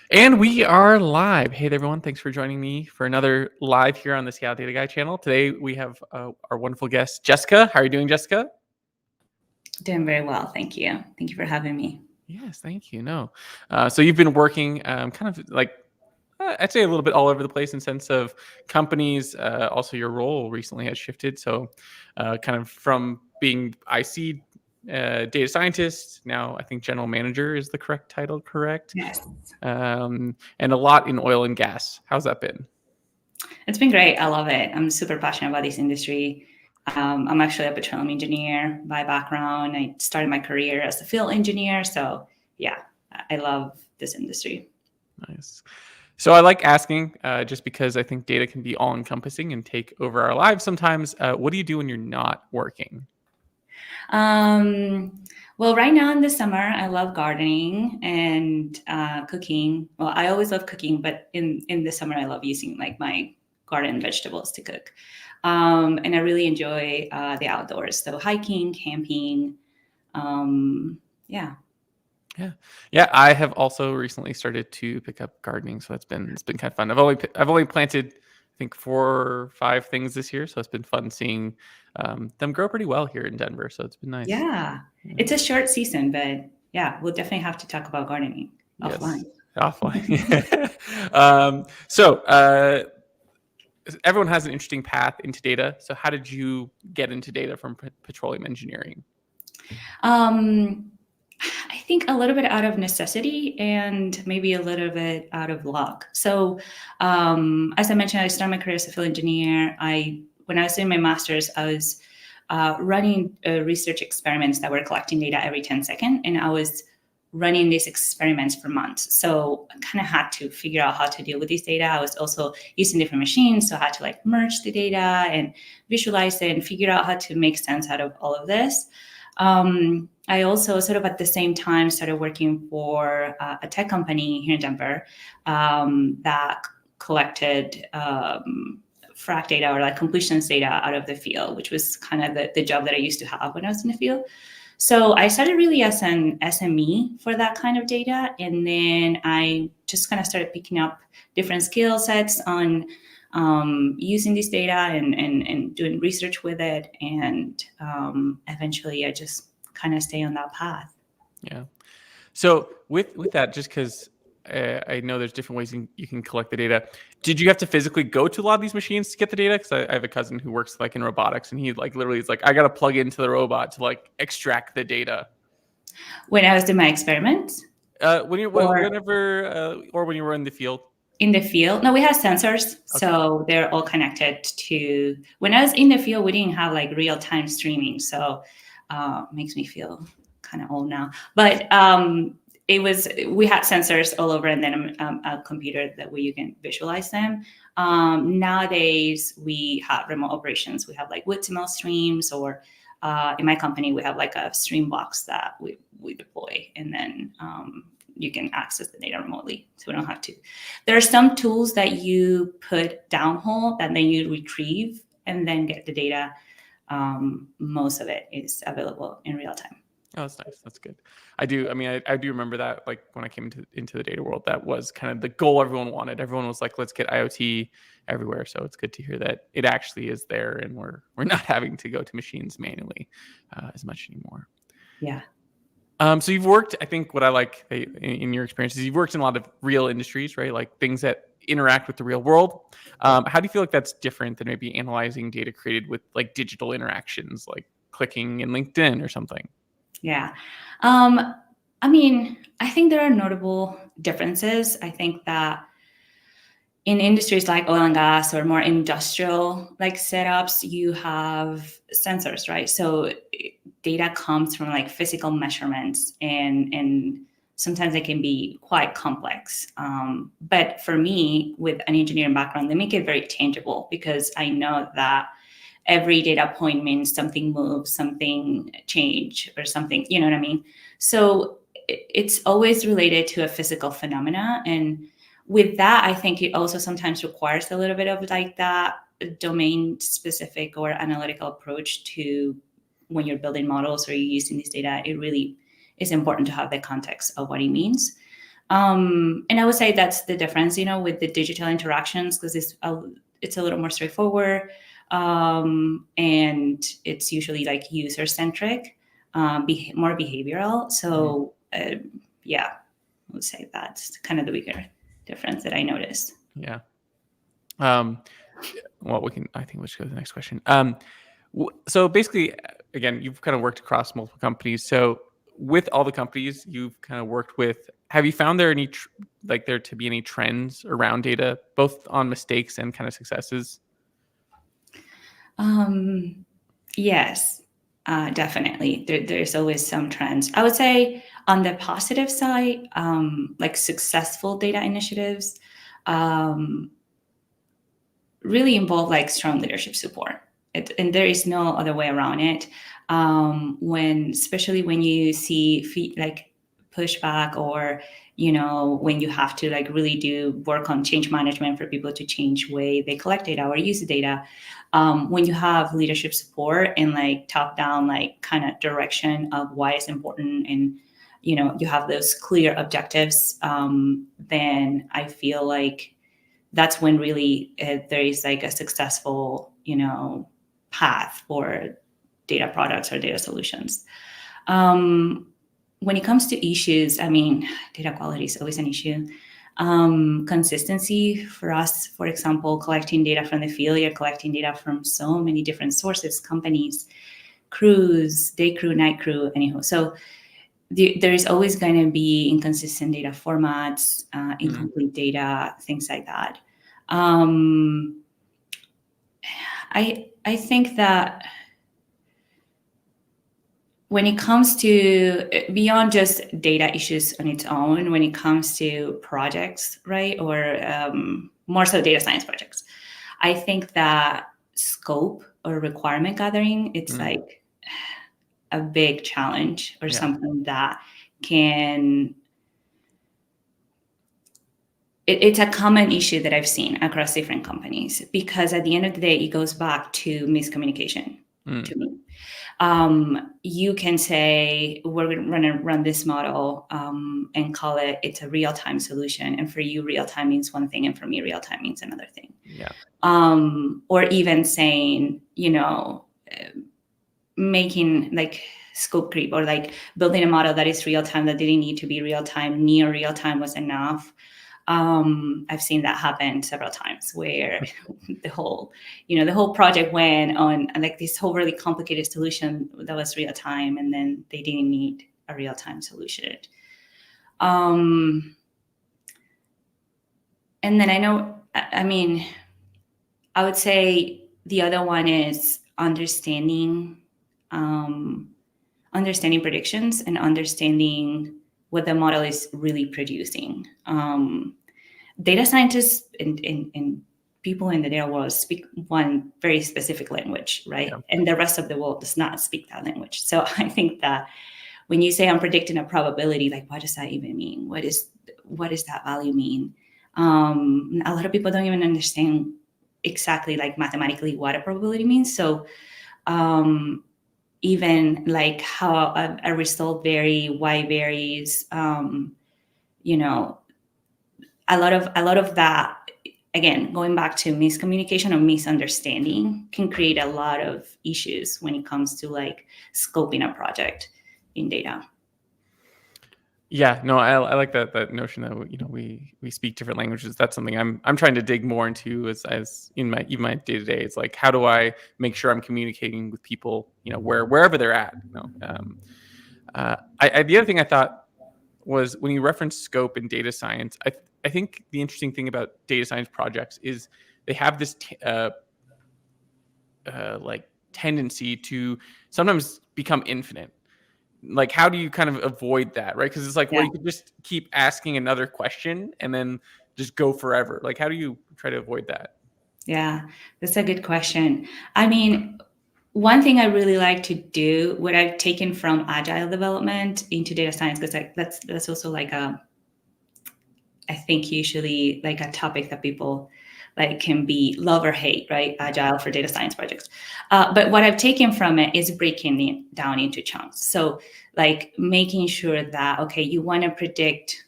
And we are live. Hey, everyone. Thanks for joining me for another live here on the Seattle Data Guy channel. Today, we have our wonderful guest, Jessica. How are you doing, Jessica? Doing very well. Thank you. Thank you for having me. Yes, thank you. So you've been working kind of like, I'd say a little bit all over the place in sense of companies. Also, your role recently has shifted. So kind of from being IC data scientist, now I think general manager is the correct title, correct? Yes. And a lot in oil and gas. How's that been? It's been great. I love it. I'm super passionate about this industry. I'm actually a petroleum engineer by background. I started my career as a field engineer. So, yeah, I love this industry. Nice. So I like asking, just because I think data can be all encompassing and take over our lives sometimes. What do you do when you're not working? Um, well, right now in the summer, I love gardening and cooking. Well, I always love cooking, but in the summer, I love using like my garden vegetables to cook. And I really enjoy the outdoors. So hiking, camping. Yeah. Yeah. I have also recently started to pick up gardening, so it's been kind of fun. I've only planted, I think, 4 or 5 things this year, so it's been fun seeing them grow pretty well here in Denver. So it's been nice. Yeah. Yeah. It's a short season, but yeah, we'll definitely have to talk about gardening offline. Yes, offline. So everyone has an interesting path into data. So how did you get into data from petroleum engineering? Um, I think a little bit out of necessity and maybe a little bit out of luck. So, as I mentioned, I started my career as a field engineer. When I was doing my master's, I was running research experiments that were collecting data every 10 seconds, and I was running these experiments for months. So I kind of had to figure out how to deal with this data. I was also using different machines, so I had to like merge the data and visualize it and figure out how to make sense out of all of this. I also sort of at the same time started working for a tech company here in Denver that collected frac data or like completions data out of the field, which was kind of the job that I used to have when I was in the field. So I started really as an SME for that kind of data. And then I just kind of started picking up different skill sets on using this data and doing research with it. And eventually I just kind of stay on that path. Yeah. So with that, just because I know there's different ways you can collect the data. Did you have to physically go to a lot of these machines to get the data? Because I have a cousin who works like in robotics, and he like literally is like, I got to plug into the robot to like extract the data. When I was doing my experiments or Or when you were in the field. in the field, no, we have sensors. Okay. So they're all connected to, when I was in the field, we didn't have like real time streaming. So makes me feel kind of old now. But we had sensors all over and then a computer that where you can visualize them. Nowadays, we have remote operations. We have like WoodML streams, or in my company, we have like a stream box that we deploy, and then you can access the data remotely. So we don't have to. There are some tools that you put downhole that then you retrieve and then get the data. Most of it is available in real time. Oh, that's nice. That's good. I do. I mean, I do remember that. Like when I came into the data world, that was kind of the goal everyone wanted. Everyone was like, "Let's get IoT everywhere." So it's good to hear that it actually is there, and we're not having to go to machines manually as much anymore. Yeah. So you've worked. I think what I like in your experiences, you've worked in a lot of real industries, right? Like things that interact with the real world. How do you feel like that's different than maybe analyzing data created with like digital interactions, like clicking in LinkedIn or something? Yeah. I mean, I think there are notable differences. I think that in industries like oil and gas or more industrial like setups, you have sensors, right? So data comes from like physical measurements, and sometimes they can be quite complex. But for me, with an engineering background, they make it very tangible because I know that every data point means something moves, something change, or something, you know what I mean? So it's always related to a physical phenomena. And with that, I think it also sometimes requires a little bit of like that domain specific or analytical approach to when you're building models or you're using this data. It really is important to have the context of what it means. And I would say that's the difference, with the digital interactions, because it's a little more straightforward, and it's usually like user centric, more behavioral. So yeah, I would say that's kind of the bigger difference that I noticed. Yeah. Well, I think we should go to the next question. So basically, again, you've kind of worked across multiple companies. So with all the companies you've kind of worked with, have you found there there to be any trends around data, both on mistakes and kind of successes? Yes, definitely. There's always some trends. I would say on the positive side, like successful data initiatives, um, really involve like strong leadership support. And there is no other way around it. Especially when you see like pushback, or when you have to like really do work on change management for people to change way they collect data or use the data. When you have leadership support and like top down like kind of direction of why it's important, and you have those clear objectives, then I feel like that's when really there is like a successful, path for data products or data solutions. When it comes to issues, I mean, data quality is always an issue. Consistency for us, for example, collecting data from the field, you're collecting data from so many different sources, companies, crews, day crew, night crew, anyhow. So there is always going to be inconsistent data formats, incomplete data, things like that. I think that when it comes to beyond just data issues on its own, when it comes to projects, right, or more so data science projects, I think that scope or requirement gathering, it's like a big challenge, or something that it's a common issue that I've seen across different companies, because at the end of the day, it goes back to miscommunication to me. You can say, we're going to run this model and call it's a real-time solution. And for you, real-time means one thing, and for me, real-time means another thing. Yeah. Or even saying, making like scope creep, or like building a model that is real-time that didn't need to be real-time, near real-time was enough. I've seen that happen several times, where the whole project went on like this whole really complicated solution that was real time, and then they didn't need a real time solution. And then I would say the other one is understanding predictions and understanding what the model is really producing. Data scientists and people in the data world speak one very specific language, right? Yeah. And the rest of the world does not speak that language. So I think that when you say I'm predicting a probability, like, what does that even mean? What does that value mean? A lot of people don't even understand exactly, like, mathematically what a probability means. So even like how a result why varies, a lot of that, again, going back to miscommunication or misunderstanding, can create a lot of issues when it comes to like scoping a project in data. Yeah, no, I like that notion that we speak different languages. That's something I'm trying to dig more into as in my day to day. It's like, how do I make sure I'm communicating with people, wherever they're at. The other thing I thought was, when you reference scope in data science, I think the interesting thing about data science projects is they have this like tendency to sometimes become infinite. Like, how do you kind of avoid that, right? Because it's like, well, you could just keep asking another question and then just go forever. Like, how do you try to avoid that? Yeah, that's a good question. I mean, one thing I really like to do, what I've taken from agile development into data science, because that's also like I think usually like a topic that people like can be love or hate, right? Agile for data science projects. But what I've taken from it is breaking it down into chunks. So like making sure that, okay, you want to predict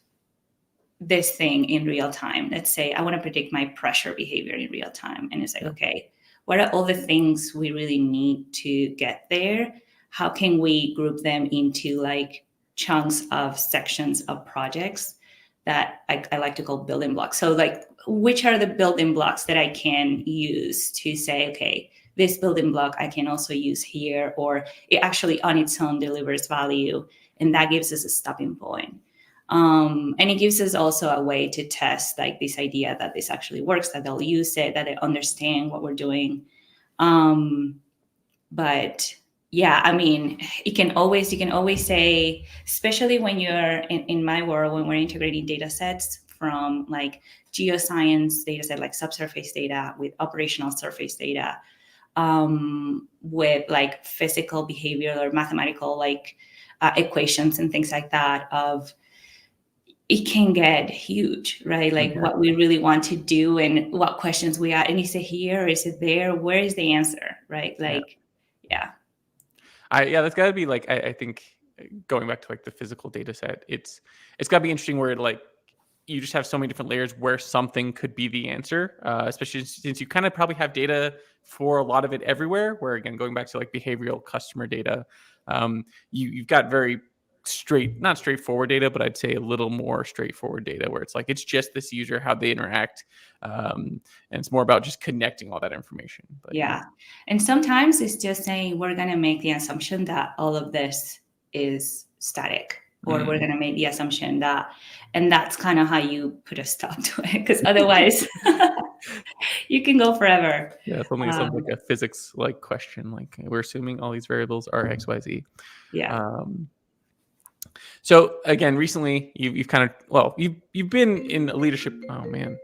this thing in real time. Let's say I want to predict my pressure behavior in real time. And it's like, Yeah. okay, what are all the things we really need to get there? How can we group them into like chunks of sections of projects that I like to call building blocks? So like, which are the building blocks that I can use to say, okay, this building block I can also use here, or it actually on its own delivers value. And that gives us a stopping point. And it gives us also a way to test like this idea that this actually works, that they'll use it, that they understand what we're doing. But yeah, I mean, you can always say, especially when you're in my world, when we're integrating data sets from like geoscience data set, like subsurface data with operational surface data, with like physical behavior or mathematical like equations and things like that, of it can get huge, right? Like Yeah. what we really want to do and what questions we are. And is it here? Is it there? Where is the answer? Right? Yeah. Like, yeah. Yeah, that's got to be like I think going back to like the physical data set, it's got to be interesting where like you just have so many different layers where something could be the answer, especially since you kind of probably have data for a lot of it everywhere. Where again, going back to like behavioral customer data, you've got very not straightforward data, but I'd say a little more straightforward data where it's like it's just this user, how they interact, and it's more about just connecting all that information. But Yeah. And sometimes it's just saying we're going to make the assumption that all of this is static, or we're going to make the assumption that, and that's kind of how you put a stop to it, because otherwise you can go forever. Yeah, something sounds like a physics like question. Like we're assuming all these variables are X, Y, Z. Yeah. So again, recently you've kind of you've been in a leadership. Oh man,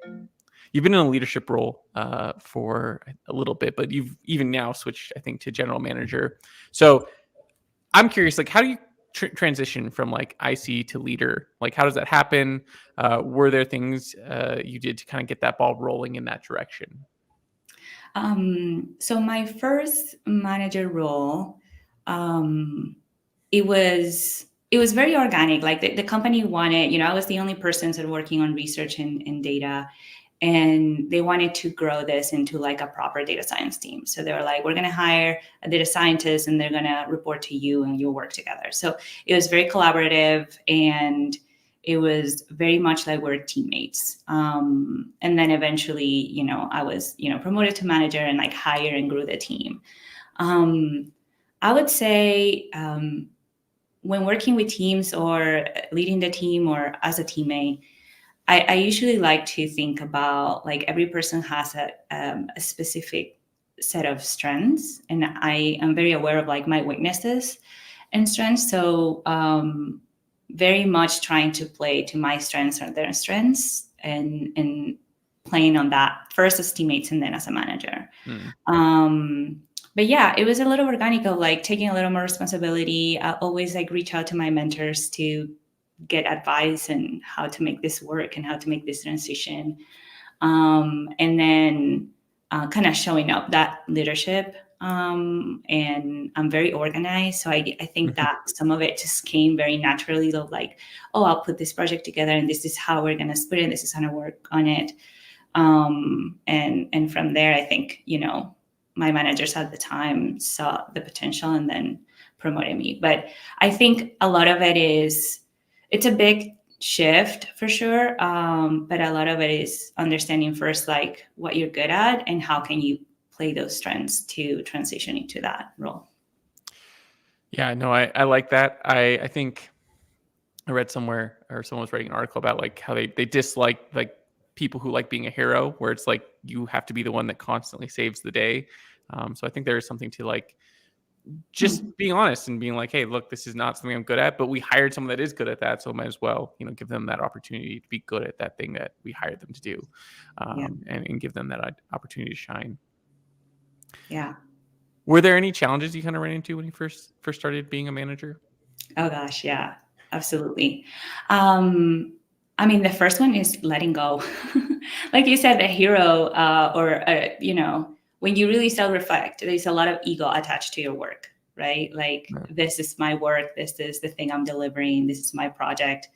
you've been in a leadership role for a little bit, but you've even now switched, I think, to general manager. So I'm curious, like, how do you transition from like IC to leader? Like, how does that happen? Were there things you did to kind of get that ball rolling in that direction? So my first manager role, it was very organic. Like the company wanted, I was the only person sort of working on research and data, and they wanted to grow this into like a proper data science team. So they were like, we're going to hire a data scientist and they're going to report to you and you'll work together. So it was very collaborative, and it was very much like we're teammates. And then eventually, I was, promoted to manager and like hire and grew the team. I would say when working with teams or leading the team or as a teammate, I usually like to think about like every person has a specific set of strengths, and I am very aware of like my weaknesses and strengths. So very much trying to play to my strengths or their strengths, and playing on that first as teammates and then as a manager. But yeah, it was a little organic of like taking a little more responsibility. I always like reach out to my mentors to get advice and how to make this work and how to make this transition. And then kind of showing up that leadership. And I'm very organized. So I think that some of it just came very naturally of like, oh, I'll put this project together and this is how we're going to split it. This is how to work on it. And from there, I think, my managers at the time saw the potential and then promoted me. But I think a lot of it is, it's a big shift for sure. But a lot of it is understanding first, like what you're good at and how can you play those strengths to transition into that role. Yeah, no, I like that. I think I read somewhere, or someone was writing an article about like how they dislike like people who like being a hero, where it's like you have to be the one that constantly saves the day. So I think there is something to like just being honest and being like, hey, look, this is not something I'm good at, but we hired someone that is good at that, so might as well, give them that opportunity to be good at that thing that we hired them to do, and give them that opportunity to shine. Yeah. Were there any challenges you kind of ran into when you first started being a manager? Oh gosh, yeah, absolutely. The first one is letting go. Like you said, the hero, when you really self-reflect, there's a lot of ego attached to your work, right? Like, this is my work. This is the thing I'm delivering. This is my project.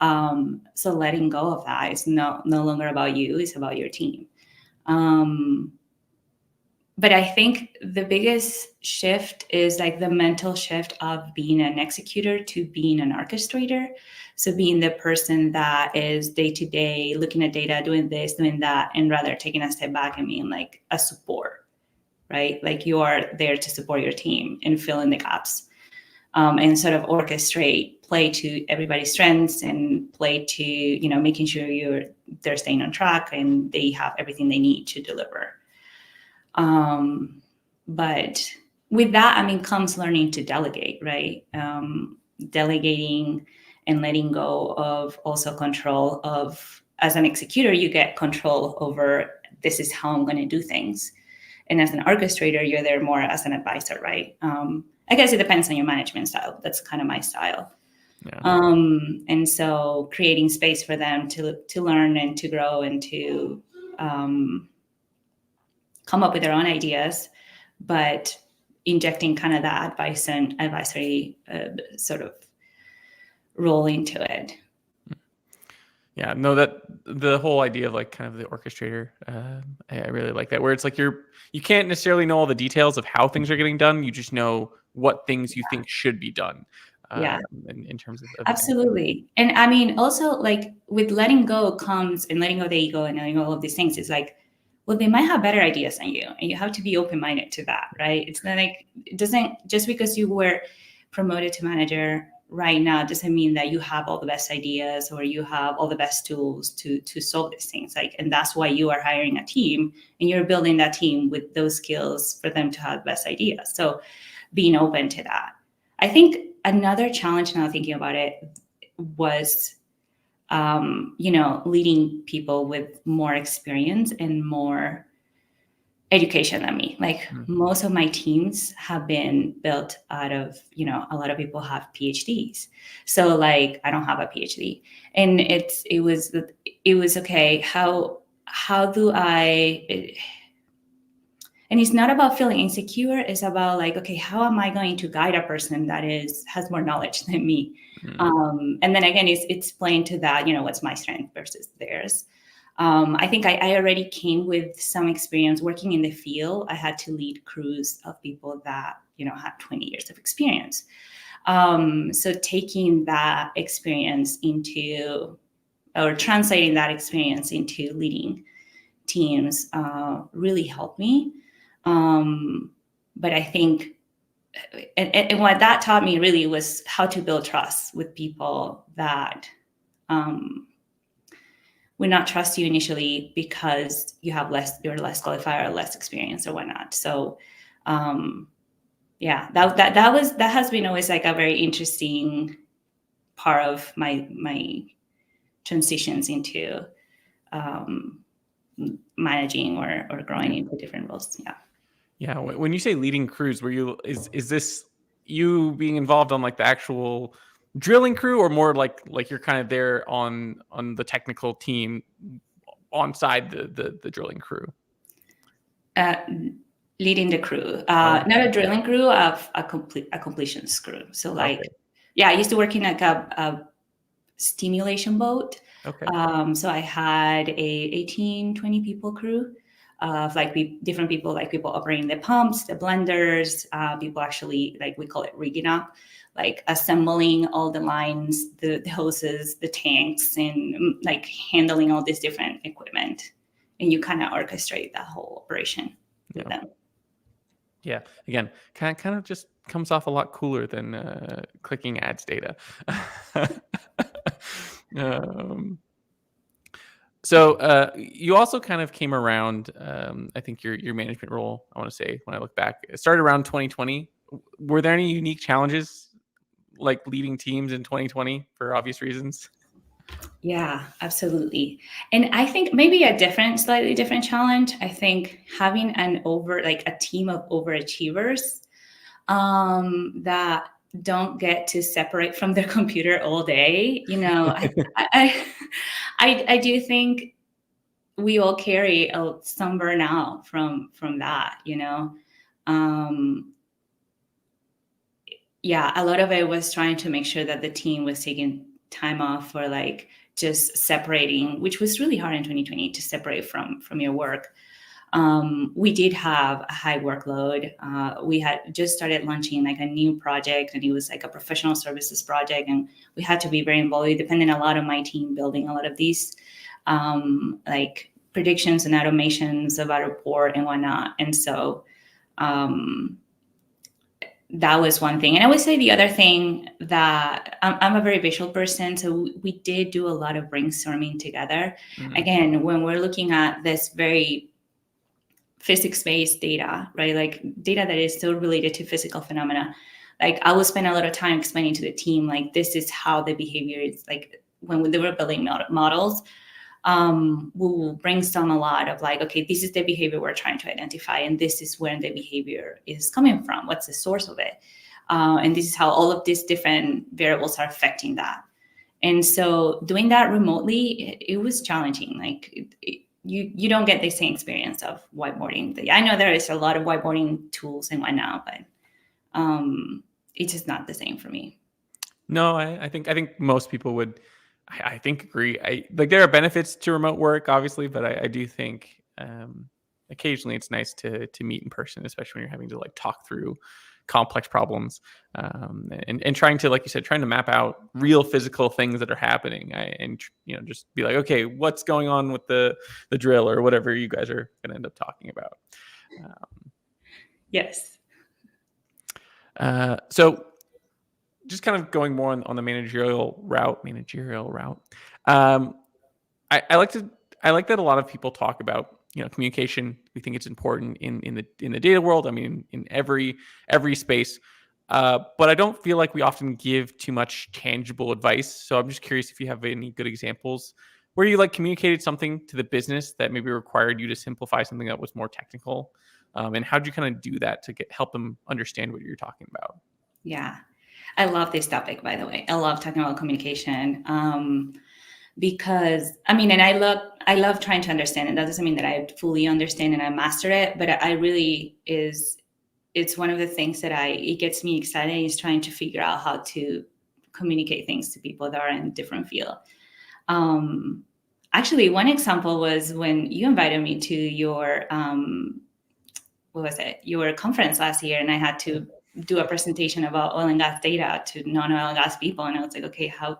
So letting go of that is no longer about you, it's about your team. But I think the biggest shift is like the mental shift of being an executor to being an orchestrator. So being the person that is day to day looking at data, doing this, doing that, and rather taking a step back and being like a support, right? Like you are there to support your team and fill in the gaps, and sort of orchestrate, play to everybody's strengths and play to, making sure they're staying on track and they have everything they need to deliver. But with that, comes learning to delegate, right? Delegating and letting go of also control of, as an executor, you get control over, this is how I'm going to do things. And as an orchestrator, you're there more as an advisor, right? I guess it depends on your management style. That's kind of my style. Yeah. And so creating space for them to learn and to grow and to come up with their own ideas, but injecting kind of that advice and advisory sort of role into it. Yeah, no, that the whole idea of like kind of the orchestrator, I really like that, where it's like you can't necessarily know all the details of how things are getting done. You just know what things you think should be done. In terms of absolutely. And also like with letting go comes, and letting go of the ego and letting go all of these things is like, well, they might have better ideas than you, and you have to be open-minded to that, right? It's not like, it doesn't, just because you were promoted to manager right now doesn't mean that you have all the best ideas or you have all the best tools to solve these things. Like, and that's why you are hiring a team and you're building that team with those skills for them to have the best ideas. So being open to that. I think another challenge, now thinking about it, was leading people with more experience and more education than me. Like most of my teams have been built out of, a lot of people have PhDs. So like, I don't have a PhD, and it was okay. How do I, and it's not about feeling insecure. It's about like, okay, how am I going to guide a person that has more knowledge than me? And then again, it's playing to that, what's my strength versus theirs. I think I already came with some experience working in the field. I had to lead crews of people that, had 20 years of experience. So taking that experience or translating that experience into leading teams really helped me. But I think, and what that taught me really was how to build trust with people that would not trust you initially because you're less qualified or less experience or whatnot. So, that has been always like a very interesting part of my transitions into managing or growing into different roles. Yeah. Yeah. When you say leading crews, is this you being involved on like the actual drilling crew, or more like you're kind of there on the technical team on side the drilling crew? Leading the crew, not a drilling crew, of a completions crew. So like, I used to work in like a stimulation boat. Okay. So I had a 18, 20 people crew of like different people, like people operating the pumps, the blenders, people actually, like we call it rigging up, like assembling all the lines, the hoses, the tanks, and like handling all this different equipment. And you kind of orchestrate that whole operation with them. Yeah. Again, kind of just comes off a lot cooler than clicking ads data. So you also kind of came around, I think your management role, I want to say, when I look back, it started around 2020. Were there any unique challenges like leading teams in 2020 for obvious reasons? Yeah, absolutely. And I think maybe slightly different challenge. I think having a team of overachievers that don't get to separate from their computer all day. I do think we all carry some burnout from that. A lot of it was trying to make sure that the team was taking time off for like just separating, which was really hard in 2020 to separate from your work. We did have a high workload. We had just started launching like a new project, and it was like a professional services project, and we had to be very involved. It depended a lot on my team building a lot of these like predictions and automations of our report and whatnot. And so that was one thing. And I would say the other thing, that I'm a very visual person, so we did do a lot of brainstorming together. Again, when we're looking at this very physics-based data, right? Like data that is still related to physical phenomena. Like I will spend a lot of time explaining to the team, like this is how the behavior is. Like when they were building models, we'll brainstorm a lot of like, okay, this is the behavior we're trying to identify, and this is where the behavior is coming from. What's the source of it? And this is how all of these different variables are affecting that. And so doing that remotely, it was challenging. Like you don't get the same experience of whiteboarding. I know there is a lot of whiteboarding tools and whatnot, but it's just not the same for me. No, I think most people would, I think, agree. Like there are benefits to remote work, obviously, but I do think occasionally it's nice to meet in person, especially when you're having to like talk through complex problems and trying to, like you said, trying to map out real physical things that are happening, and just be like, okay, what's going on with the drill or whatever you guys are going to end up talking about. Yes. So just kind of going more on the managerial route. I like that a lot of people talk about communication. We think it's important in the data world. I mean, in every space. But I don't feel like we often give too much tangible advice. So I'm just curious if you have any good examples where you like communicated something to the business that maybe required you to simplify something that was more technical. And how'd you kind of do that to help them understand what you're talking about? Yeah. I love this topic, by the way. I love talking about communication because, I mean, and I love trying to understand. And that doesn't mean that I fully understand and I master it, but I really it's one of the things that it gets me excited, is trying to figure out how to communicate things to people that are in a different field. Actually, one example was when you invited me to your, what was it? Your conference last year, and I had to do a presentation about oil and gas data to non-oil and gas people. And I was like, okay, how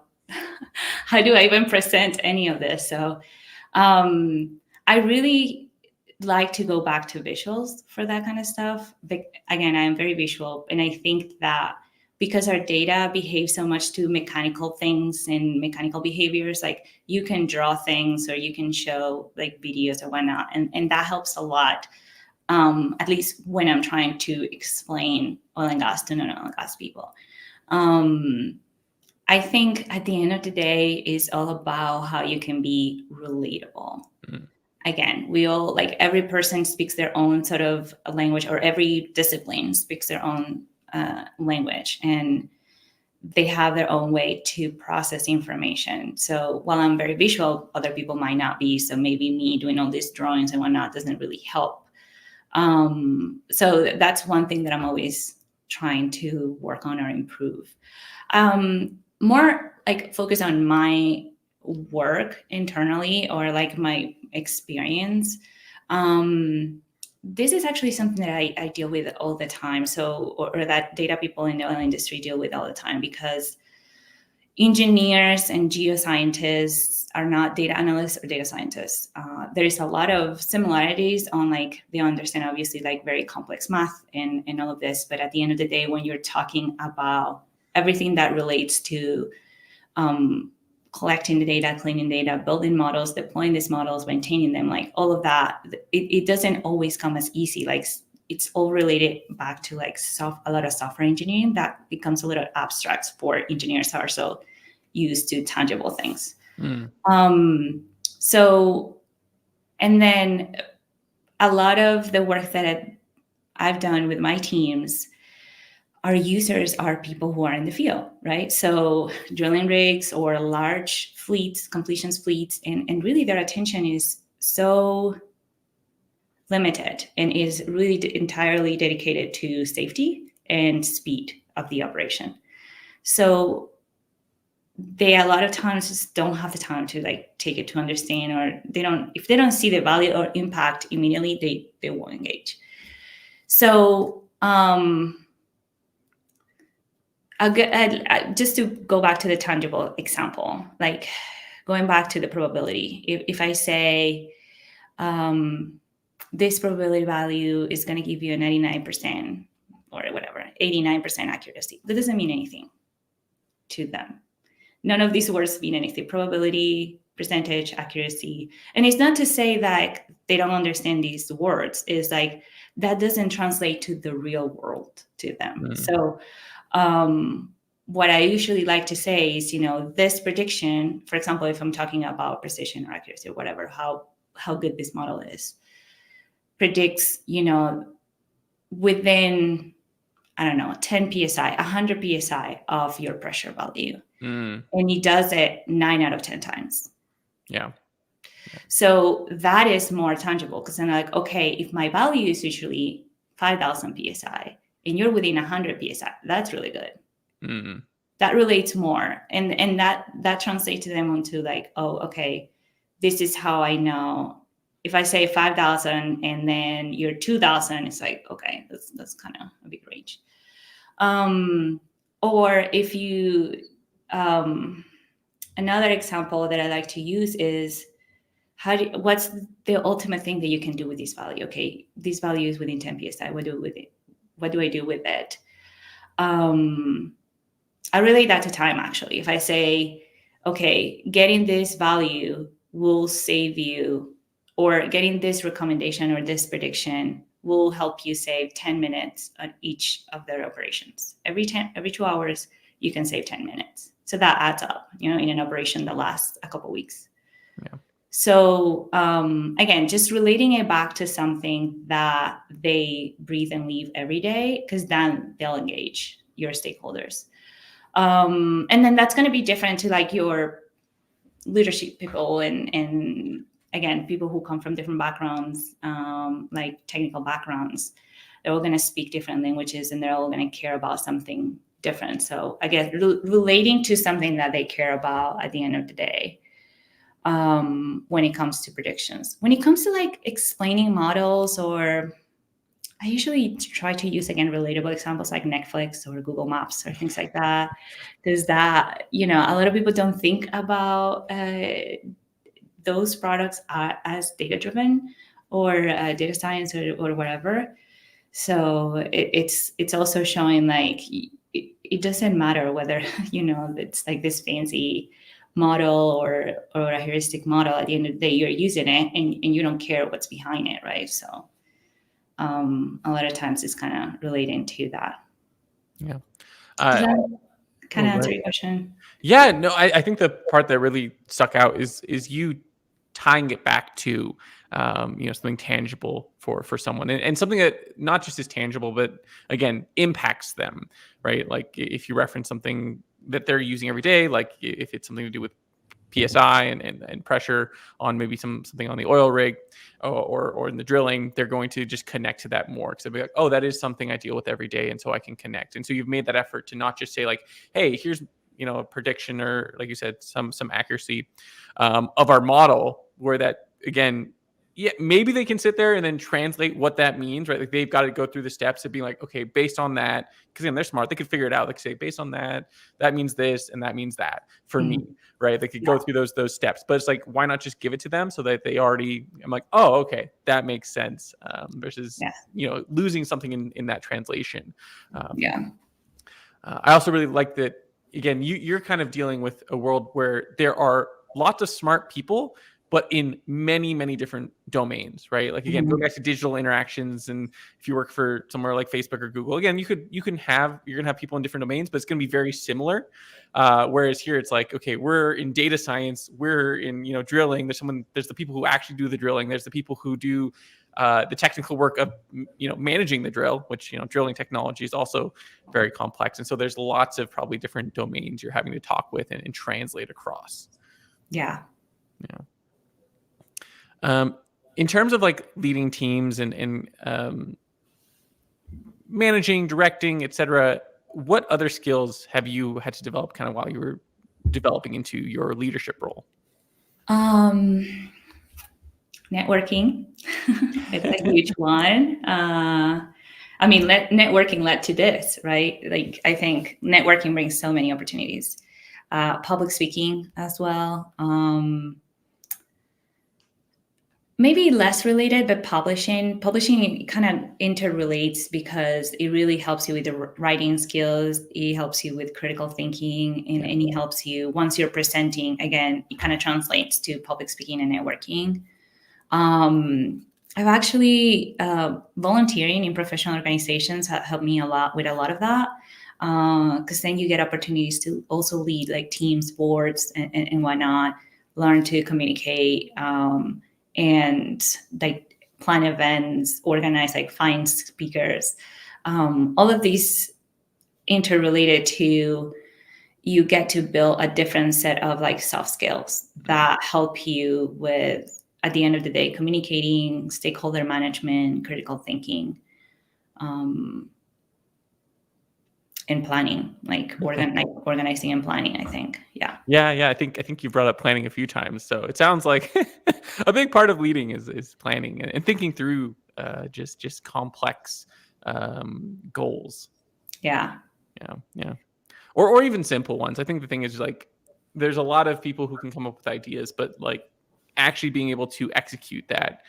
do I even present any of this? So I really like to go back to visuals for that kind of stuff. But again, I am very visual. And I think that because our data behaves so much to mechanical things and mechanical behaviors, like you can draw things or you can show like videos or whatnot. And that helps a lot. At least when I'm trying to explain oil and gas to non-oil and gas people. I think at the end of the day, it's all about how you can be relatable. Again, we all, like every person speaks their own sort of language, or every discipline speaks their own language, and they have their own way to process information. So while I'm very visual, other people might not be. So maybe me doing all these drawings and whatnot doesn't really help. So that's one thing that I'm always trying to work on or improve. More like focus on my work internally, or like my experience. This is actually something that I deal with all the time. So, or that data people in the oil industry deal with all the time, because engineers and geoscientists are not data analysts or data scientists. There is a lot of similarities on, like, they understand obviously like very complex math and all of this, but at the end of the day, when you're talking about everything that relates to collecting the data, cleaning data, building models, deploying these models, maintaining them, like all of that, it doesn't always come as easy. Like it's all related back to like a lot of software engineering that becomes a little abstract for engineers who are so used to tangible things. So, and then a lot of the work that I've done with my teams, our users are people who are in the field, right? So drilling rigs or large fleets, completions fleets, and really their attention is so limited and is really entirely dedicated to safety and speed of the operation. So they a lot of times just don't have the time to like take it to understand, or if they don't see the value or impact immediately, they won't engage. So just to go back to the tangible example, like going back to the probability, if I say this probability value is going to give you a 99% or whatever, 89% accuracy, that doesn't mean anything to them. None of these words mean anything. Probability, percentage, accuracy. And it's not to say that they don't understand these words. It's like that doesn't translate to the real world to them. So what I usually like to say is, this prediction, for example, if I'm talking about precision or accuracy or whatever, how good this model is, predicts, within, I don't know, 10 psi, 100 psi of your pressure value. And he does it 9 out of 10 times. Yeah. So that is more tangible, because then like, okay, if my value is usually 5,000 psi and you're within 100 psi, that's really good. That relates more. And that translates to them onto like, oh, okay, this is how I know. If I say 5,000 and then you're 2,000, it's like, okay, that's kind of a big range. Or if you, another example that I like to use is what's the ultimate thing that you can do with this value? Okay, this value is within 10 psi. What do I do with it? I relate that to time, actually. If I say, okay, getting this value will save you, or getting this recommendation or this prediction will help you save 10 minutes on each of their operations. Every 2 hours, you can save 10 minutes. So that adds up, in an operation that lasts a couple of weeks. Yeah. So again, just relating it back to something that they breathe and live every day, because then they'll engage your stakeholders. And then that's going to be different to like your leadership people and again, people who come from different backgrounds, like technical backgrounds. They're all going to speak different languages, and they're all going to care about something different. So I guess relating to something that they care about at the end of the day, when it comes to predictions. When it comes to like explaining models, or I usually try to use, again, relatable examples like Netflix or Google Maps or things like that, because that, a lot of people don't think about those products as data-driven or data science or whatever. So it's also showing like it doesn't matter whether, it's like this fancy model or a heuristic model. At the end of the day, you're using it and you don't care what's behind it, right? So a lot of times it's kind of relating to that. Yeah. Does that kind of answer your question? Yeah, no, I think the part that really stuck out is you tying it back to something tangible for someone, and something that not just is tangible, but again impacts them, right? Like if you reference something that they're using every day, like if it's something to do with PSI and pressure on maybe something on the oil rig or in the drilling, they're going to just connect to that more, because they'll be like, oh, that is something I deal with every day, and so I can connect. And so you've made that effort to not just say like, hey, here's a prediction, or like you said, some accuracy of our model, where that, again, yeah, maybe they can sit there and then translate what that means, right? Like they've got to go through the steps of being like, okay, based on that, because again, they're smart, they could figure it out. They could say, based on that, that means this and that means that for me, right? They could go through those steps, but it's like, why not just give it to them so that they already, I'm like, oh, okay, that makes sense, versus losing something in that translation. I also really like that, again, you're kind of dealing with a world where there are lots of smart people, but in many, many different domains, right? Like, again, go back to digital interactions. And if you work for somewhere like Facebook or Google, again, you're going to have people in different domains, but it's going to be very similar. Whereas here it's like, okay, we're in data science, we're in, drilling. There's the people who actually do the drilling. There's the people who do the technical work of, managing the drill, which, drilling technology is also very complex. And so there's lots of probably different domains you're having to talk with and translate across. Yeah. In terms of like leading teams and managing, directing, etc., what other skills have you had to develop kind of while you were developing into your leadership role? Networking. It's a huge one. Networking led to this, right? Like, I think networking brings so many opportunities. Public speaking as well. Maybe less related, but publishing kind of interrelates because it really helps you with the writing skills. It helps you with critical thinking, and it helps you once you're presenting. Again, it kind of translates to public speaking and networking. I've actually volunteering in professional organizations helped me a lot with a lot of that, because then you get opportunities to also lead like teams, boards, and whatnot. Learn to communicate. And like plan events, organize, like find speakers. All of these interrelated to you get to build a different set of like soft skills that help you with, at the end of the day, communicating, stakeholder management, critical thinking, and planning, like organizing and planning, I think. Yeah. Yeah. I think you brought up planning a few times. So it sounds like a big part of leading is planning and thinking through just complex goals. Yeah. Yeah. Or even simple ones. I think the thing is, like, there's a lot of people who can come up with ideas, but like actually being able to execute that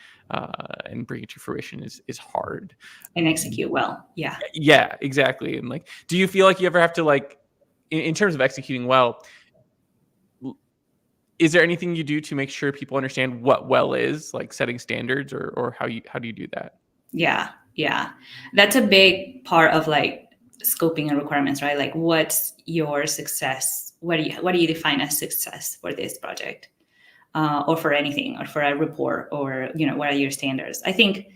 and bring it to fruition is hard. And execute well. Yeah. Yeah, exactly. And like, do you feel like you ever have to, like, in terms of executing well, is there anything you do to make sure people understand what well is, like setting standards, or how do you do that? Yeah. That's a big part of like scoping and requirements, right? Like, what's your success? What do you define as success for this project, or for anything, or for a report, or what are your standards? I think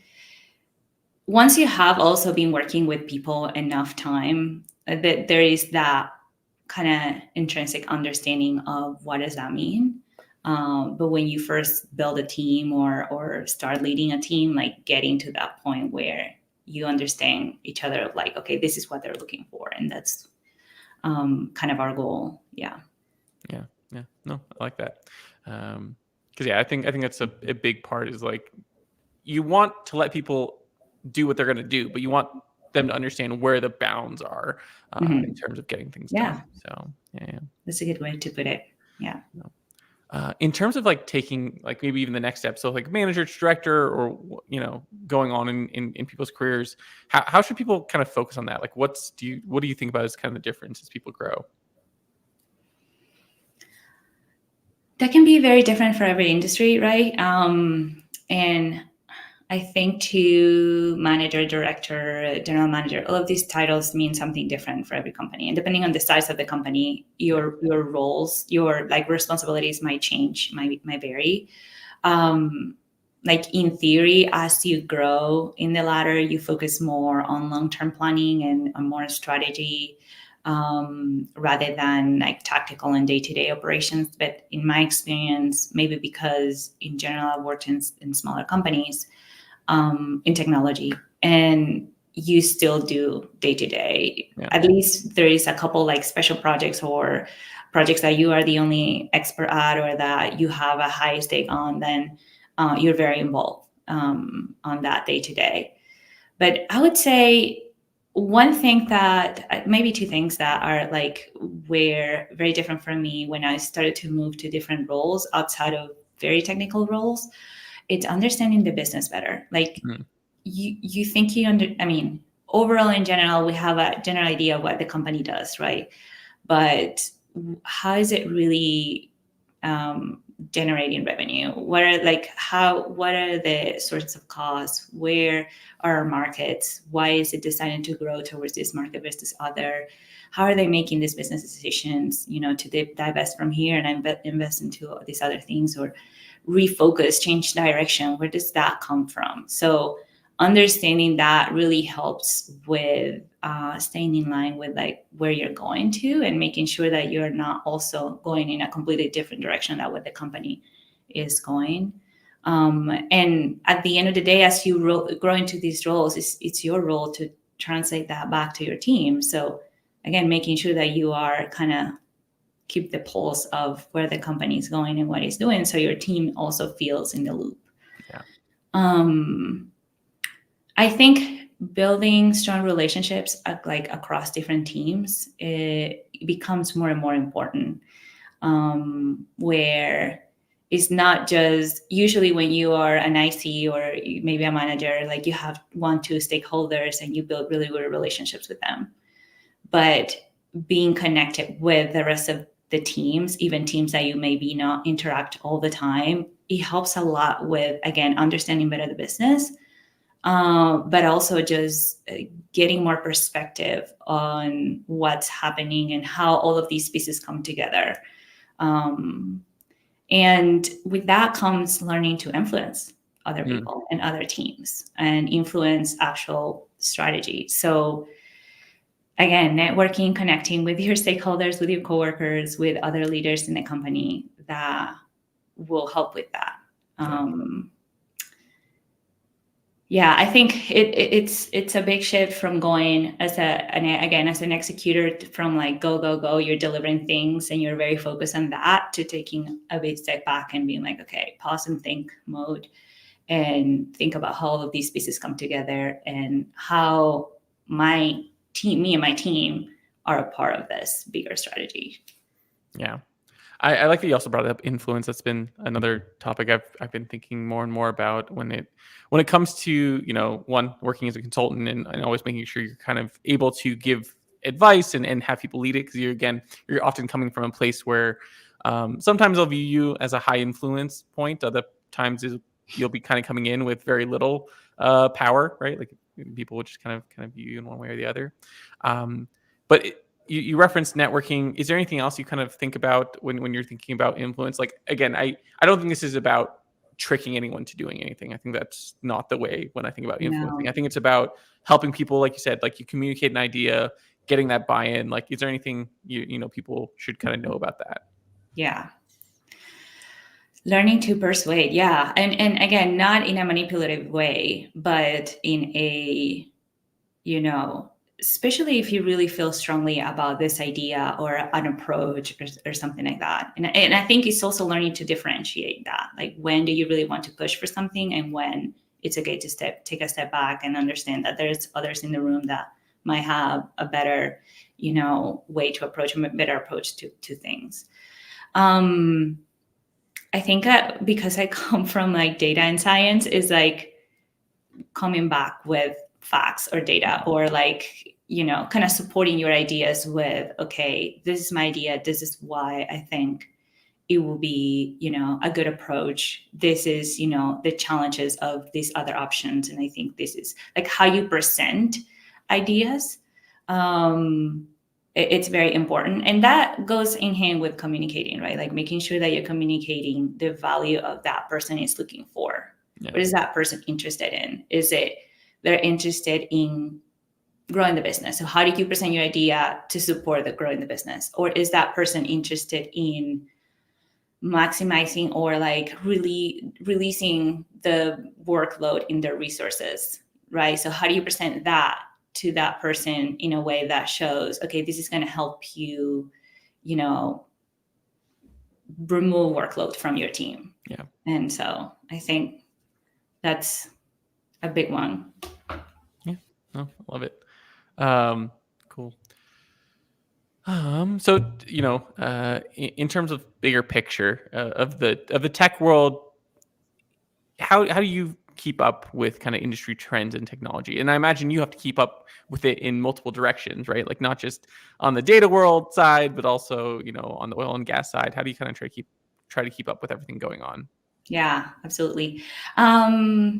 once you have also been working with people enough time, that there is that kind of intrinsic understanding of what does that mean. But when you first build a team or start leading a team, like getting to that point where you understand each other of like, okay, this is what they're looking for. And that's kind of our goal. Yeah. No, I like that. Cause I think that's a big part is like, you want to let people do what they're going to do, but you want them to understand where the bounds are in terms of getting things done. So yeah. That's a good way to put it. Yeah. In terms of like taking like maybe even the next step, so like manager to director, or going on in people's careers, how should people kind of focus on that? Like, what do you think about as kind of the difference as people grow? That can be very different for every industry, right? And I think to manager, director, general manager, all of these titles mean something different for every company. And depending on the size of the company, your roles, your like responsibilities might change, might vary. Like in theory, as you grow in the ladder, you focus more on long-term planning and on more strategy, rather than like tactical and day-to-day operations. But in my experience, maybe because in general I've worked in smaller companies, in technology, and you still do day-to-day. At least there is a couple like special projects or projects that you are the only expert at, or that you have a high stake on, then you're very involved on that day-to-day. But I would say one thing that, maybe two things that are like were very different for me when I started to move to different roles outside of very technical roles, it's understanding the business better. Like you think overall in general, we have a general idea of what the company does, right? But how is it really generating revenue? What are the sources of costs? Where are our markets? Why is it deciding to grow towards this market versus other? How are they making these business decisions, to divest from here and invest into these other things, or refocus, change direction? Where does that come from? So understanding that really helps with staying in line with like where you're going to, and making sure that you're not also going in a completely different direction than what the company is going. And at the end of the day, as you grow into these roles, it's your role to translate that back to your team. So again, making sure that you are kind of keep the pulse of where the company is going and what it's doing, so your team also feels in the loop. Yeah. I think building strong relationships like across different teams, it becomes more and more important. Where it's not just usually when you are an IC or maybe a manager, like you have 1-2 stakeholders and you build really good relationships with them. But being connected with the rest of the teams, even teams that you maybe not interact all the time, it helps a lot with, again, understanding better the business, but also just getting more perspective on what's happening and how all of these pieces come together. And with that comes learning to influence other people and other teams and influence actual strategy. So again, networking, connecting with your stakeholders, with your coworkers, with other leaders in the company, that will help with that. Yeah, I think it's a big shift from going as an executor, from like go, you're delivering things and you're very focused on that, to taking a big step back and being like, okay, pause and think mode, and think about how all of these pieces come together and how me and my team are a part of this bigger strategy. Yeah. I like that you also brought up influence. That's been another topic I've been thinking more and more about when it comes to, one, working as a consultant and always making sure you're kind of able to give advice and have people lead it. Because you're often coming from a place where sometimes they'll view you as a high influence point. Other times you'll be kind of coming in with very little power, right? Like people will just kind of view you in one way or the other. But you referenced networking. Is there anything else you kind of think about when you're thinking about influence? Like, again, I don't think this is about tricking anyone to doing anything. I think that's not the way when I think about influencing. No. I think it's about helping people, like you said, like you communicate an idea, getting that buy-in. Like, is there anything people should kind of know about that? Yeah. Learning to persuade. Yeah. And again, not in a manipulative way, but in a, especially if you really feel strongly about this idea or an approach or something like that. And I think it's also learning to differentiate that. Like, when do you really want to push for something, and when it's okay to take a step back and understand that there's others in the room that might have a better, way to approach, a better approach to things. I think that because I come from like data and science, is like coming back with facts or data, or like, kind of supporting your ideas with, okay, this is my idea. This is why I think it will be, a good approach. This is, the challenges of these other options. And I think this is like how you present ideas. It's very important. And that goes in hand with communicating, right? Like making sure that you're communicating the value of that person is looking for. Yeah. What is that person interested in? Is it they're interested in growing the business? So how do you present your idea to support the growing the business? Or is that person interested in maximizing or like really releasing the workload in their resources, right? So how do you present that to that person in a way that shows, okay, this is going to help you, remove workload from your team. Yeah. And so I think that's a big one. Yeah, no, I love it. Cool. So in terms of bigger picture of the tech world, how do you keep up with kind of industry trends and technology? And I imagine you have to keep up with it in multiple directions, right? Like not just on the data world side, but also on the oil and gas side. How do you kind of try to keep up with everything going on? Yeah, absolutely. I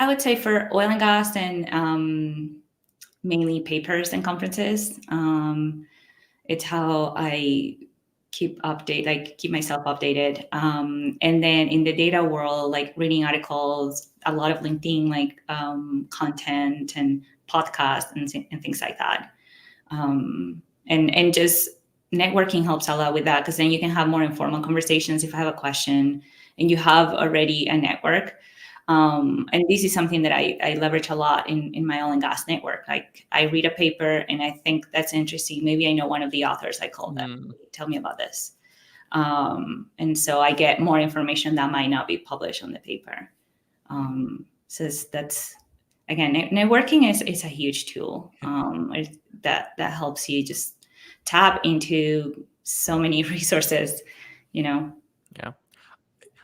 would say for oil and gas and mainly papers and conferences, it's how I keep myself updated. And then in the data world, like reading articles, a lot of LinkedIn, like content and podcasts and things like that. And just networking helps a lot with that, because then you can have more informal conversations if I have a question and you have already a network. And this is something that I leverage a lot in my oil and gas network. Like I read a paper and I think that's interesting. Maybe I know one of the authors. I call them, tell me about this. And so I get more information that might not be published on the paper. So that's, again, networking is a huge tool that helps you just tap into so many resources, Yeah.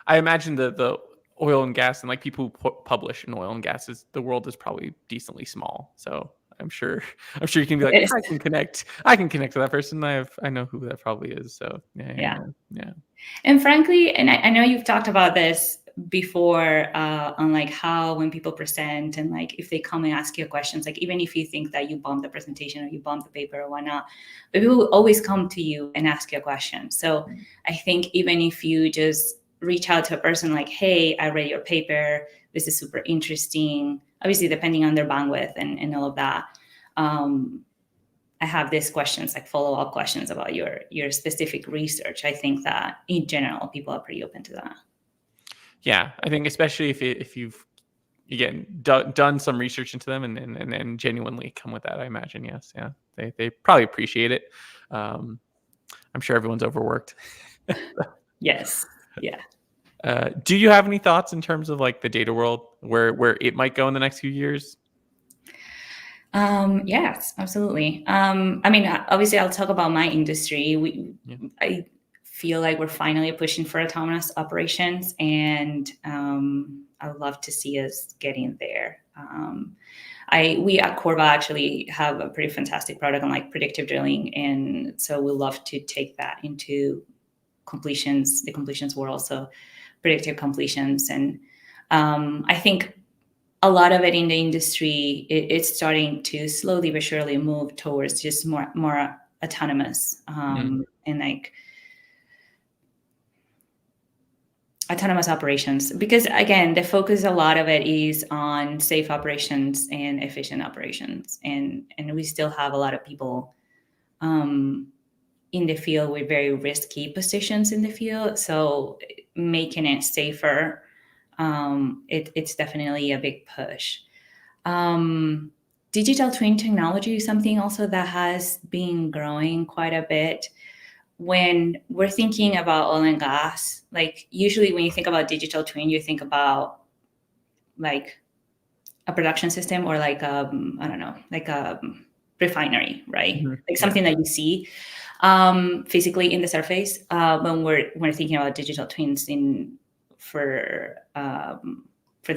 I imagine the oil and gas and like people who publish in oil and gas the world is probably decently small. So I'm sure you can be like, I can connect to that person. I know who that probably is. So yeah. And frankly, and I know you've talked about this before on like how when people present and like if they come and ask you questions, like even if you think that you bombed the presentation or you bombed the paper or whatnot, but people will always come to you and ask you a question. So I think even if you just reach out to a person like, hey, I read your paper, this is super interesting, obviously depending on their bandwidth and all of that. I have these questions, like follow-up questions about your specific research. I think that in general, people are pretty open to that. Yeah, I think especially if you've again done some research into them and genuinely come with that, I imagine yes, yeah, they probably appreciate it. I'm sure everyone's overworked. Yes, yeah. Do you have any thoughts in terms of like the data world where it might go in the next few years? Yes, absolutely. I mean, obviously, I'll talk about my industry. I feel like we're finally pushing for autonomous operations, and I would love to see us getting there. We at Corva actually have a pretty fantastic product on like predictive drilling, and so we love to take that into the completions world, so predictive completions, and I think a lot of it in the industry, it's starting to slowly but surely move towards just more autonomous and like autonomous operations. Because again, the focus, a lot of it is on safe operations and efficient operations, and we still have a lot of people in the field with very risky positions in the field. So making it safer, it's definitely a big push. Digital twin technology is something also that has been growing quite a bit. When we're thinking about oil and gas, like usually when you think about digital twin, you think about like a production system or like I don't know, like a refinery, right? Like something that you see physically in the surface. When we're thinking about digital twins for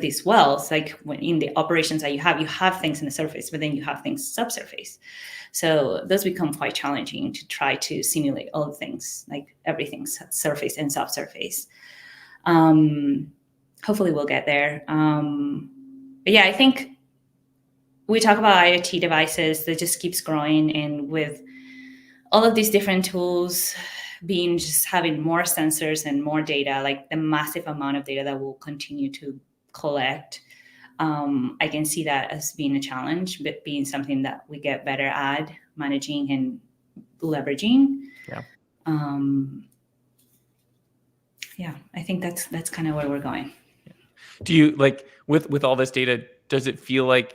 these wells, like when in the operations that you have things in the surface, but then you have things subsurface. So those become quite challenging to try to simulate all things, like everything's surface and subsurface. Hopefully we'll get there. But yeah, I think we talk about IoT devices that just keeps growing, and with all of these different tools being just having more sensors and more data, like the massive amount of data that we'll continue to collect, I can see that as being a challenge, but being something that we get better at managing and leveraging. Yeah, I think that's kind of where we're going. Do you like with all this data, does it feel like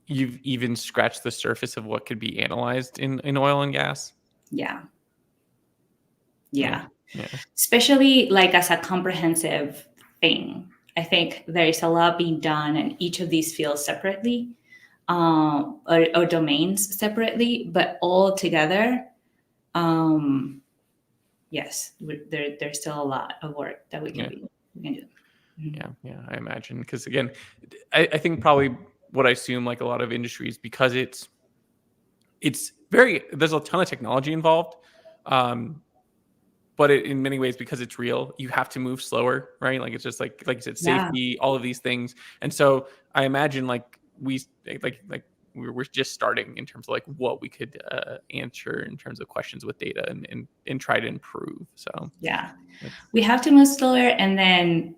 you've even scratched the surface of what could be analyzed in oil and gas? Yeah. Especially like as a comprehensive thing. I think there is a lot being done in each of these fields separately, or domains separately, but all together. Yes, there's still a lot of work that we can do. Yeah, I imagine, because again, I think probably what I assume like a lot of industries, because it's there's a ton of technology involved, but in many ways, because it's real, you have to move slower, right? Like it's just like you said, safety, all of these things, and so I imagine like we're just starting in terms of like what we could answer in terms of questions with data and try to improve. So yeah, we have to move slower, and then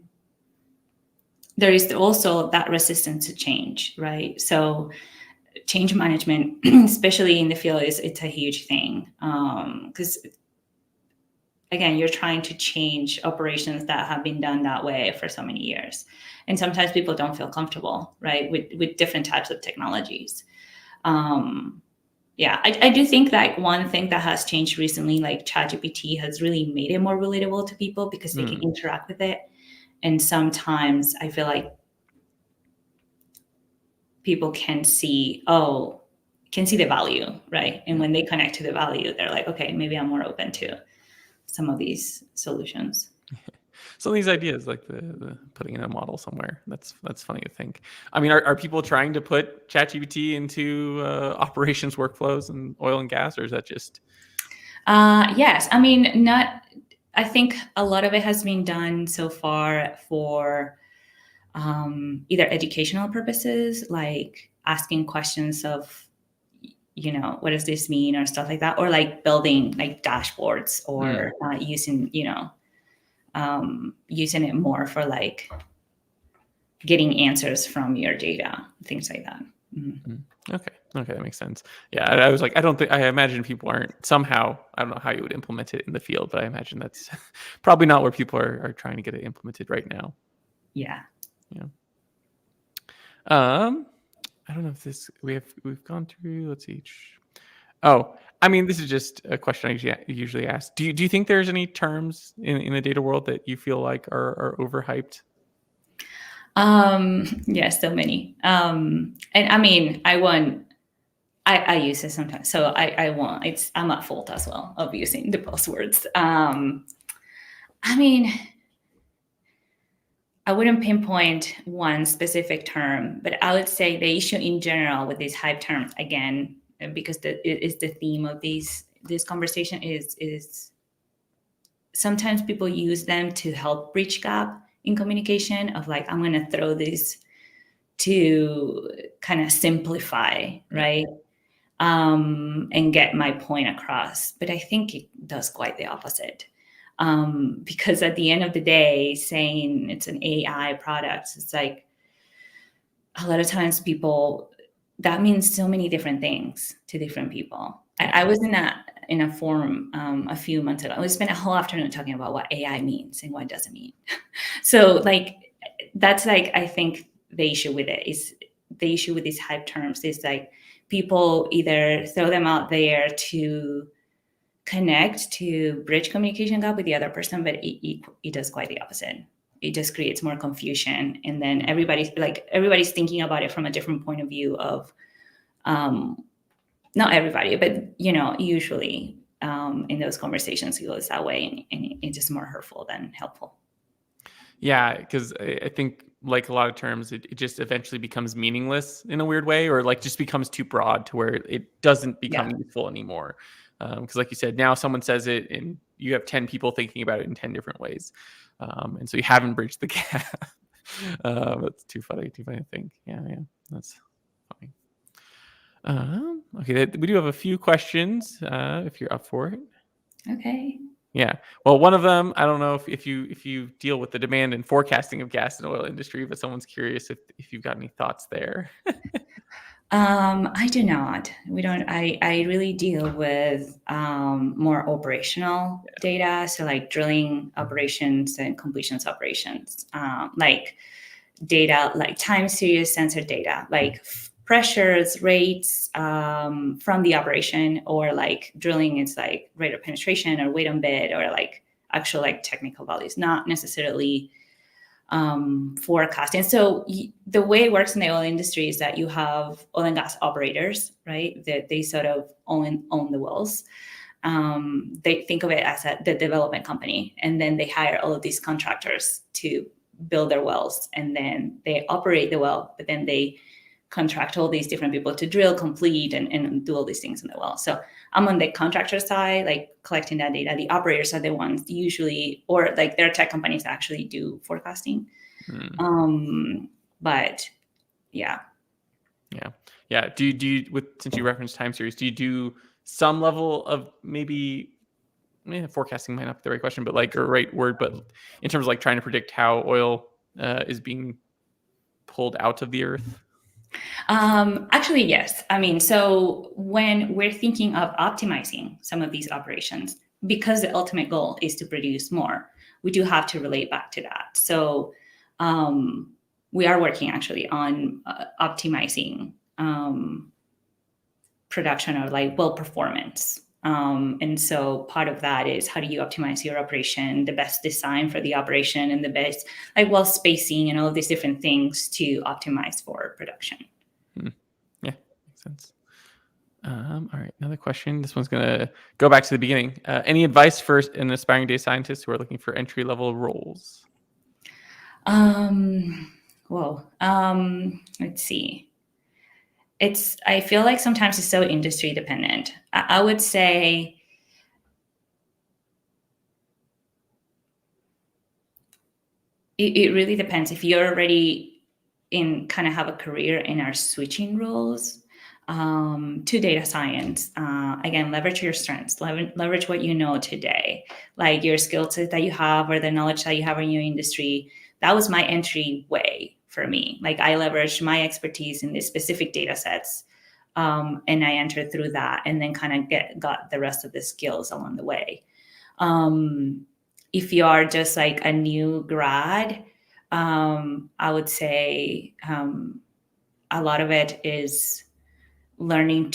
there is also that resistance to change, right? So change management, especially in the field, it's a huge thing, because again, you're trying to change operations that have been done that way for so many years. And sometimes people don't feel comfortable, right, with different types of technologies. Yeah, I do think that one thing that has changed recently, like ChatGPT, has really made it more relatable to people because they can interact with it. And sometimes I feel like people can see the value, right? And when they connect to the value, they're like, okay, maybe I'm more open to some of these solutions. So these ideas, like the putting in a model somewhere, that's funny to think. I mean, are people trying to put ChatGPT into operations workflows and oil and gas, or is that just? Yes, I mean, not. I think a lot of it has been done so far for either educational purposes, like asking questions of, what does this mean or stuff like that, or like building like dashboards or using it more for like getting answers from your data, things like that. Mm-hmm. Okay, that makes sense. Yeah, I was like, I imagine people aren't somehow. I don't know how you would implement it in the field, but I imagine that's probably not where people are trying to get it implemented right now. Yeah. Yeah. I don't know if we've gone through. Let's see. Oh, I mean, this is just a question I usually ask. Do you think there's any terms in the data world that you feel like are overhyped? Yes, so many. And I mean, I use it sometimes. So I'm at fault as well of using the buzzwords. I mean, I wouldn't pinpoint one specific term, but I would say the issue in general with these hype terms, again, because it is the theme of this conversation, is sometimes people use them to help bridge gap in communication of like, I'm going to throw this to kind of simplify, right? And get my point across. But I think it does quite the opposite. Because at the end of the day, saying it's an AI product, it's like a lot of times that means so many different things to different people. I was in a forum a few months ago. We spent a whole afternoon talking about what AI means and what it doesn't mean. So like, that's like, I think the issue with it is the issue with these hype terms is like people either throw them out there to connect, to bridge communication gap with the other person, but it does quite the opposite. It just creates more confusion, and then everybody's thinking about it from a different point of view of not everybody, but usually in those conversations it goes that way, and it's just more hurtful than helpful. Yeah, because I think like a lot of terms, it just eventually becomes meaningless in a weird way, or like just becomes too broad to where it doesn't become useful anymore. Because like you said, now someone says it and you have 10 people thinking about it in 10 different ways. And so you haven't bridged the gap. That's too funny to think. Yeah, that's funny. Okay, we do have a few questions if you're up for it. Okay. Yeah. Well, one of them, I don't know if you deal with the demand and forecasting of gas and oil industry, but someone's curious if you've got any thoughts there. I do not. We don't. I really deal with more operational data, so like drilling operations and completions operations, like data, like time series sensor data, like pressures, rates from the operation, or like drilling, it's like rate of penetration or weight on bid, or like actual like technical values, not necessarily forecasting. So the way it works in the oil industry is that you have oil and gas operators, right? That they sort of own the wells. They think of it as the development company, and then they hire all of these contractors to build their wells, and then they operate the well, but then they contract all these different people to drill, complete, and do all these things in the well. So I'm on the contractor side, like collecting that data. The operators are the ones usually, or like their tech companies actually do forecasting. But yeah. Do you since you referenced time series, do you do some level of maybe forecasting might not be the right question, but like, or right word, but in terms of like trying to predict how oil is being pulled out of the earth? Actually, yes. I mean, so when we're thinking of optimizing some of these operations, because the ultimate goal is to produce more, we do have to relate back to that. So we are working actually on optimizing production or like well performance. And so part of that is how do you optimize your operation, the best design for the operation, and the best like well spacing and all of these different things to optimize for production. Yeah, makes sense. All right, another question. This one's gonna go back to the beginning. Any advice for an aspiring data scientist who are looking for entry level roles? Let's see. I feel like sometimes it's so industry dependent. I would say it really depends. If you're already in kind of have a career and are switching roles to data science, again, leverage your strengths, leverage what you know today, like your skill set that you have or the knowledge that you have in your industry. That was my entry way for me. Like I leveraged my expertise in these specific data sets, and I entered through that, and then kind of got the rest of the skills along the way. If you are just like a new grad, I would say a lot of it is learning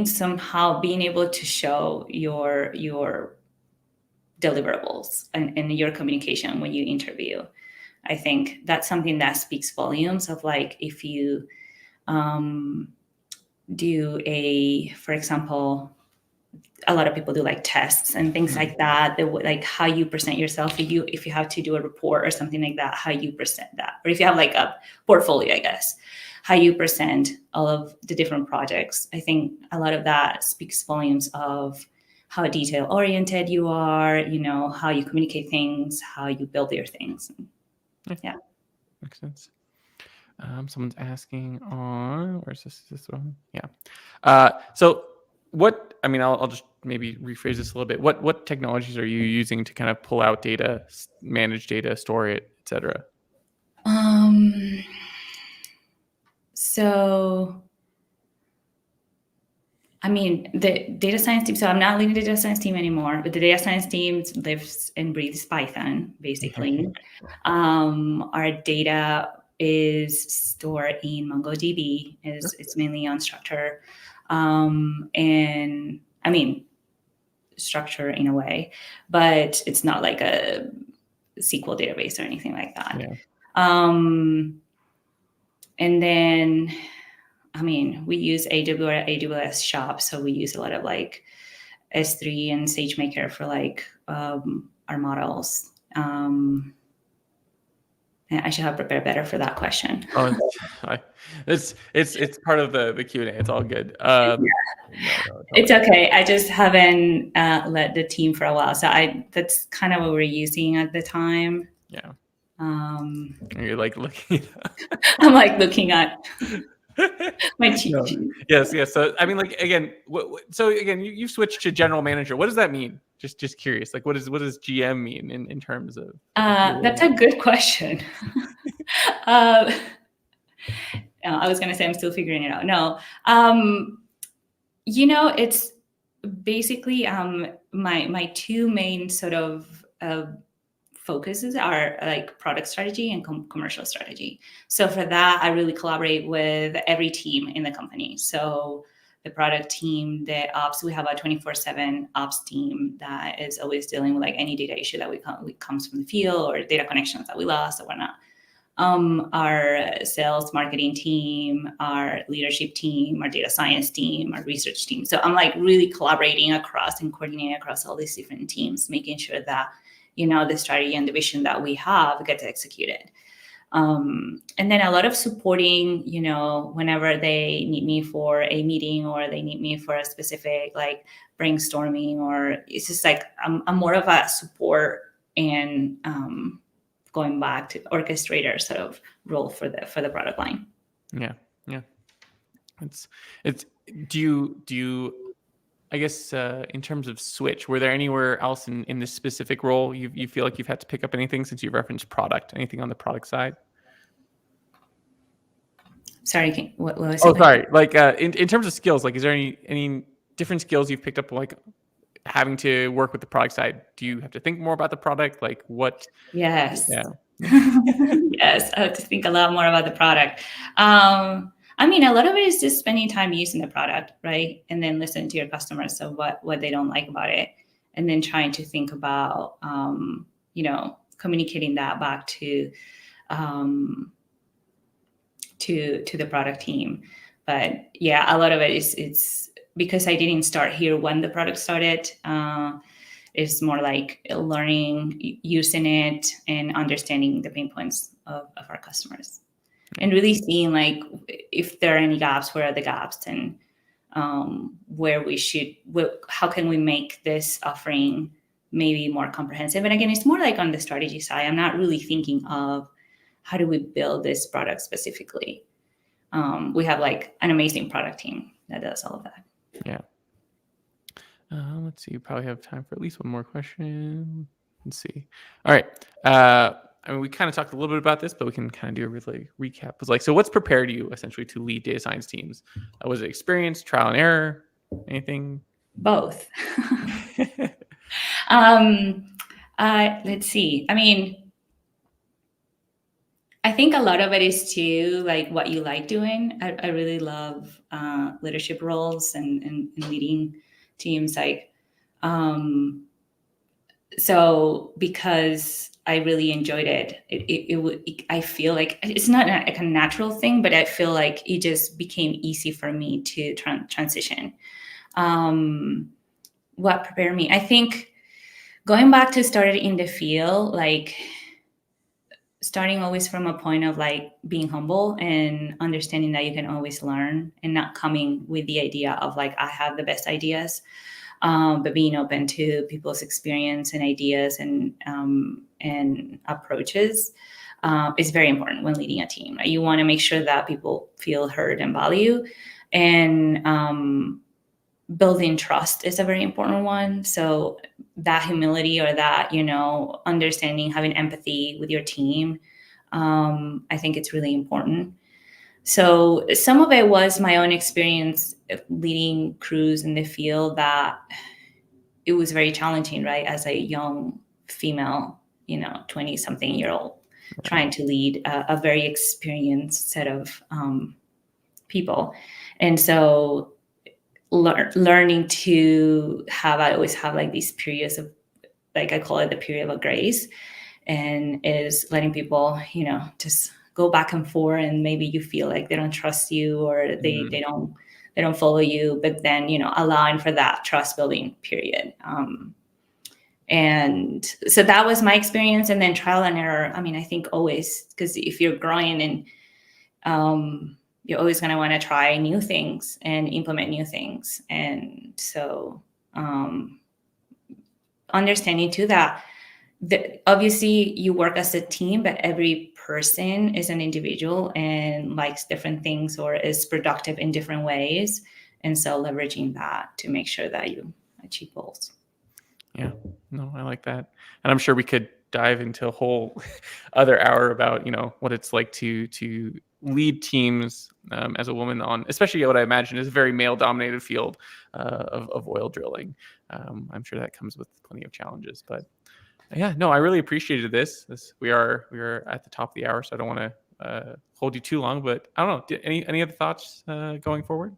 somehow being able to show your deliverables and your communication when you interview. I think that's something that speaks volumes of like if you do for example, a lot of people do like tests and things like that. Like how you present yourself. If you have to do a report or something like that, how you present that. Or if you have like a portfolio, I guess, how you present all of the different projects. I think a lot of that speaks volumes of how detail oriented you are, how you communicate things, how you build your things. Yeah. Makes sense. Someone's asking on, where's this one? Yeah. So I'll just maybe rephrase this a little bit. What technologies are you using to kind of pull out data, manage data, store it, etc.? So, the data science team, so I'm not leading the data science team anymore, but the data science team lives and breathes Python, basically. Our data is stored in MongoDB. It's mainly unstructured. And structure in a way, but it's not like a SQL database or anything like that. Yeah. And then, we use AWS Shop, so we use a lot of like S3 and SageMaker for like our models. I should have prepared better for that question. It's part of the Q&A. It's all good. It's okay. I just haven't led the team for a while, so that's kind of what we're using at the time. Yeah. You're like looking. I'm like looking at my cheat sheet. Yes. So again, you switched to general manager. What does that mean? Just curious. Like, what does GM mean in terms of? That's a good question. I was going to say I'm still figuring it out. No, it's basically my two main sort of focuses are like product strategy and commercial strategy. So for that, I really collaborate with every team in the company. So the product team, the ops, we have a 24/7 ops team that is always dealing with like any data issue that comes from the field or data connections that we lost or whatnot. Our sales marketing team, our leadership team, our data science team, our research team. So I'm like really collaborating across and coordinating across all these different teams, making sure that the strategy and the vision that we have gets executed. And then a lot of supporting, whenever they need me for a meeting or they need me for a specific like brainstorming, or it's just like I'm more of a support and going back to orchestrator sort of role for the product line. Yeah. It's do you I guess in terms of switch, were there anywhere else in this specific role you feel like you've had to pick up anything since you referenced product? Anything on the product side? Sorry, what was it? Oh, sorry. Like in terms of skills, like is there any different skills you've picked up, like having to work with the product side? Do you have to think more about the product? Like what? Yes. Yeah. Yes, I have to think a lot more about the product. I mean, a lot of it is just spending time using the product, right? And then listening to your customers, so what they don't like about it, and then trying to think about, communicating that back um, to the product team. But yeah, a lot of it is it's because I didn't start here when the product started. It's more like learning, using it, and understanding the pain points of our customers, and really seeing like if there are any gaps, where are the gaps, and where we should, how can we make this offering maybe more comprehensive. And again, it's more like on the strategy side. I'm not really thinking of how do we build this product specifically. We have like an amazing product team that does all of that. Yeah. Let's see. You probably have time for at least one more question. Let's see. All right. I mean, we kind of talked a little bit about this, but we can kind of do a really recap. It's like, so what's prepared you essentially to lead data science teams? Was it experience, trial and error, anything? Both. Let's see. I mean, I think a lot of it is too like what you like doing. I really love leadership roles and leading teams. Like, so because I really enjoyed it, I feel like it's not like a natural thing, but I feel like it just became easy for me to transition. What prepared me? I think going back to started in the field, like starting always from a point of like being humble and understanding that you can always learn, and not coming with the idea of like I have the best ideas, but being open to people's experience and ideas and approaches is very important when leading a team. Right? You want to make sure that people feel heard and valued, and building trust is a very important one. So that humility, or that, understanding, having empathy with your team, I think it's really important. So some of it was my own experience leading crews in the field, that it was very challenging, right? As a young female, 20-something-year-old, trying to lead a very experienced set of people. And so learning to I always have like these periods of, like I call it the period of grace, and is letting people, just go back and forth, and maybe you feel like they don't trust you, or they don't follow you, but then, allowing for that trust building period. And so that was my experience. And then trial and error. I mean, I think always, because if you're growing, and you're always going to want to try new things and implement new things. And so understanding too that obviously you work as a team, but every person is an individual and likes different things, or is productive in different ways. And so leveraging that to make sure that you achieve goals. Yeah, no, I like that. And I'm sure we could dive into a whole other hour about, what it's like to lead teams as a woman on, especially what I imagine is a very male dominated field of oil drilling. I'm sure that comes with plenty of challenges, but yeah, no, I really appreciated this. We are at the top of the hour, so I don't want to hold you too long, but I don't know, any other thoughts going forward?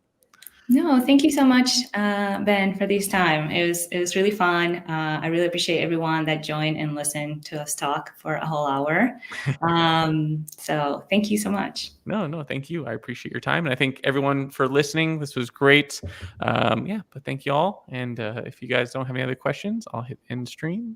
No, thank you so much, Ben, for this time. It was really fun. I really appreciate everyone that joined and listened to us talk for a whole hour. So thank you so much. No, thank you. I appreciate your time. And I thank everyone for listening. This was great. But thank you all. And if you guys don't have any other questions, I'll hit end stream.